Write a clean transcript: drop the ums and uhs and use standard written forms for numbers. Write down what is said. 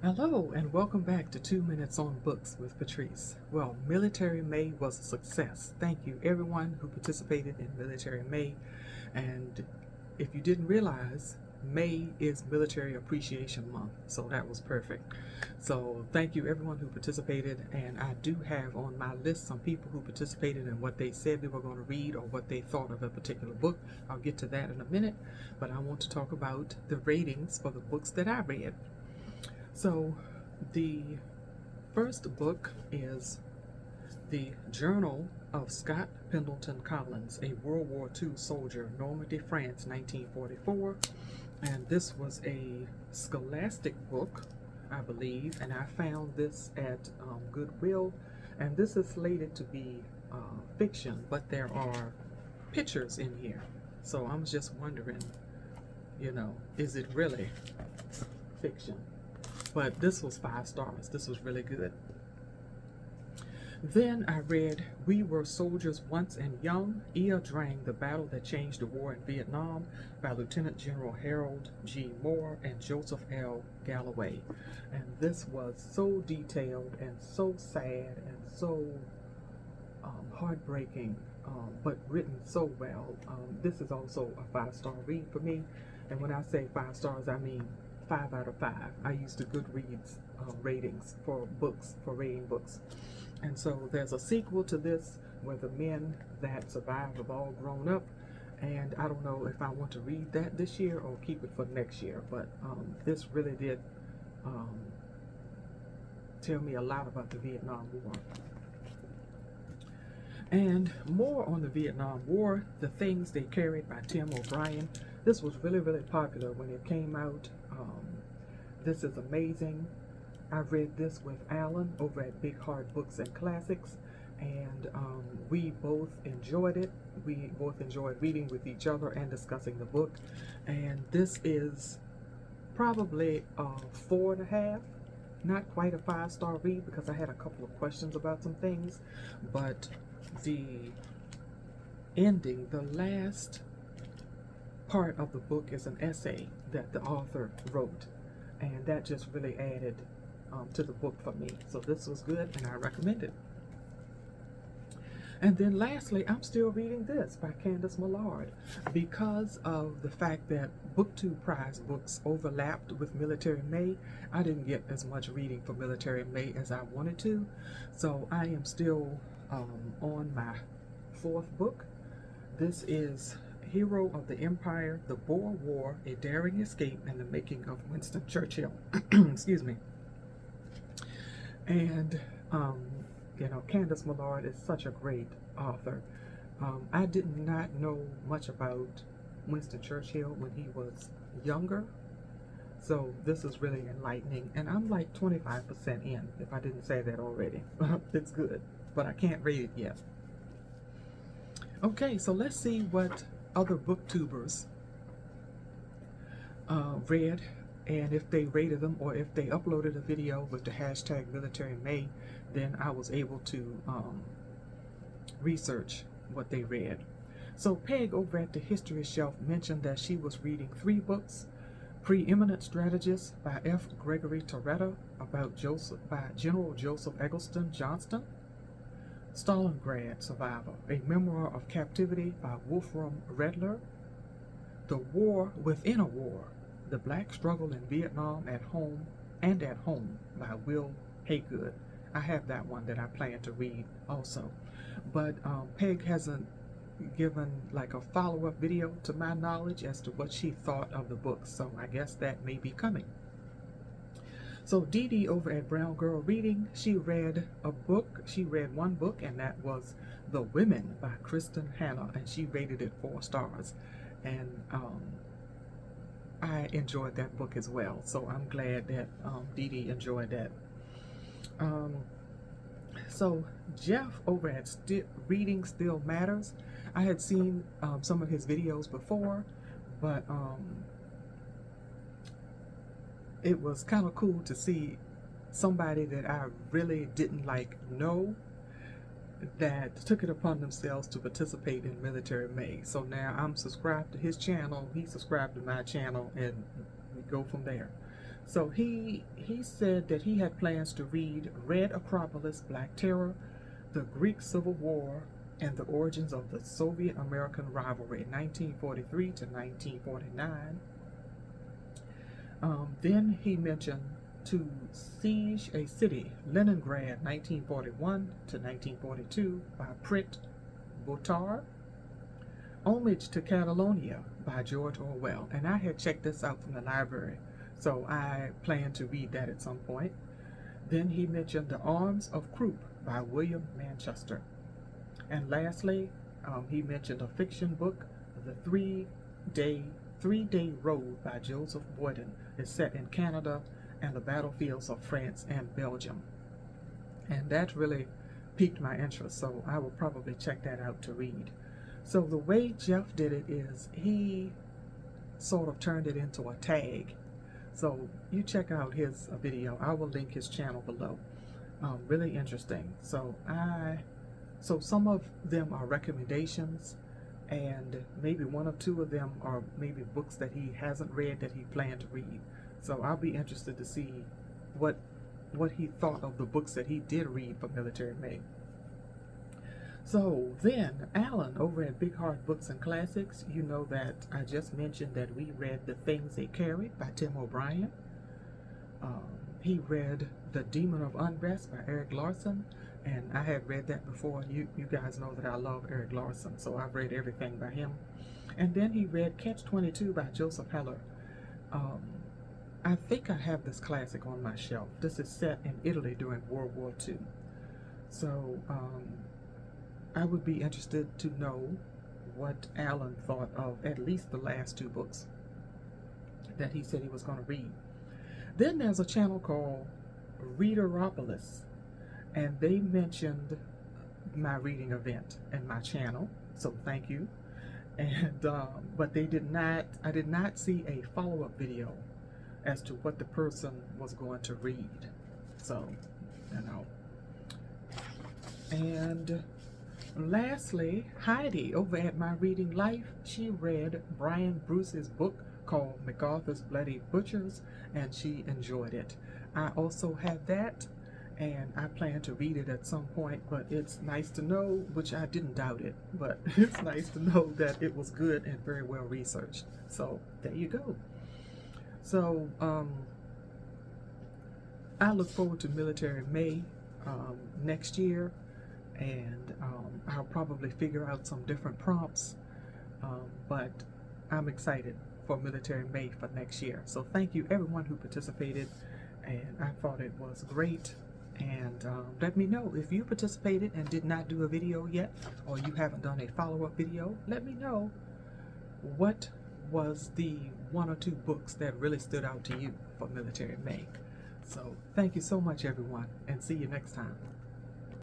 Hello and welcome back to 2 Minutes on Books with Patrice. Well, Military May was a success. Thank you everyone who participated in Military May. And if you didn't realize, May is Military Appreciation Month, so that was perfect. So thank you everyone who participated, and I do have on my list some people who participated in what they said they were going to read or what they thought of a particular book. I'll get to that in a minute, but I want to talk about the ratings for the books that I read. So, the first book is The Journal of Scott Pendleton Collins, a World War II soldier, Normandy, France, 1944. And this was a scholastic book, I believe, and I found this at Goodwill. And this is slated to be fiction, but there are pictures in here. So I'm just wondering, is it really fiction? But this was 5 stars. This was really good. Then I read We Were Soldiers Once and Young, Ia Drang, The Battle That Changed the War in Vietnam by Lieutenant General Harold G. Moore and Joseph L. Galloway. And this was so detailed and so sad and so heartbreaking, but written so well. This is also a 5-star read for me. And when I say 5 stars, I mean 5 out of 5. I use the Goodreads ratings for books, for rating books. And so there's a sequel to this where the men that survived have all grown up. And I don't know if I want to read that this year or keep it for next year. But this really did tell me a lot about the Vietnam War. And more on the Vietnam War, The Things They Carried by Tim O'Brien. This was really, really popular when it came out. This is amazing. I read this with Alan over at Big Hard Books and Classics, and we both enjoyed it. We both enjoyed reading with each other and discussing the book. And this is probably a 4.5, not quite a 5-star read because I had a couple of questions about some things, but the ending, the last part of the book is an essay that the author wrote, and that just really added to the book for me. So this was good and I recommend it. And then lastly, I'm still reading this by Candace Millard because of the fact that BookTube prize books overlapped with Military May. I didn't get as much reading for Military May as I wanted to, so I am still on my 4th book. This is Hero of the Empire, The Boer War, A Daring Escape, and the Making of Winston Churchill. Excuse me. And, Candace Millard is such a great author. I did not know much about Winston Churchill when he was younger, so this is really enlightening. And I'm like 25% in, if I didn't say that already. It's good, but I can't rate it yet. Okay, so let's see what other booktubers read, and if they rated them or if they uploaded a video with the hashtag Military May, then I was able to research what they read. So Peg over at the History Shelf mentioned that she was reading 3 books: Preeminent Strategist by F. Gregory Torretta by General Joseph Eggleston Johnston, Stalingrad Survivor, a Memoir of Captivity by Wolfram Redler, The War Within a War, The Black Struggle in Vietnam at Home by Will Haygood. I have that one that I plan to read also. But Peg hasn't given like a follow-up video to my knowledge as to what she thought of the book, so I guess that may be coming. So Dee Dee over at Brown Girl Reading, she read one book, and that was The Women by Kristen Hanna, and she rated it 4 stars. And I enjoyed that book as well, so I'm glad that Dee Dee enjoyed that. So Jeff over at Reading Still Matters, I had seen some of his videos before, but it was kind of cool to see somebody that I really didn't know that took it upon themselves to participate in Military May. So now I'm subscribed to his channel, he's subscribed to my channel, and we go from there. So he said that he had plans to read Red Acropolis, Black Terror, the Greek Civil War, and the origins of the Soviet-American rivalry, 1943 to 1949. Then he mentioned To Siege a City, Leningrad, 1941 to 1942, by Prit Buttar. Homage to Catalonia by George Orwell. And I had checked this out from the library, so I plan to read that at some point. Then he mentioned The Arms of Krupp by William Manchester. And lastly, he mentioned a fiction book, The Three-Day Road by Joseph Boyden. It's set in Canada and the battlefields of France and Belgium. And that really piqued my interest, so I will probably check that out to read. So the way Jeff did it is he sort of turned it into a tag. So you check out his video. I will link his channel below. Really interesting. So some of them are recommendations, and maybe one or two of them are maybe books that he hasn't read that he planned to read. So I'll be interested to see what he thought of the books that he did read for Military May. So then, Alan over at Big Heart Books and Classics, you know that I just mentioned that we read The Things They Carried by Tim O'Brien. He read The Demon of Unrest by Erik Larson, and I had read that before. You guys know that I love Erik Larson, so I've read everything by him. And then he read Catch-22 by Joseph Heller. I think I have this classic on my shelf. This is set in Italy during World War II. So I would be interested to know what Alan thought of at least the last two books that he said he was going to read. Then there's a channel called Readeropolis, and they mentioned my reading event in my channel, so thank you. And but I did not see a follow-up video as to what the person was going to read. So, you know. And lastly, Heidi over at My Reading Life, she read Brian Bruce's book called MacArthur's Bloody Butchers, and she enjoyed it. I also have that, and I plan to read it at some point, but it's nice to know, which I didn't doubt it, but it's nice to know that it was good and very well researched. So there you go. So I look forward to Military May next year, and I'll probably figure out some different prompts, but I'm excited for Military May for next year. So thank you everyone who participated, and I thought it was great. And let me know if you participated and did not do a video yet, or you haven't done a follow-up video. Let me know what was the one or two books that really stood out to you for Military May. So thank you so much everyone, and see you next time.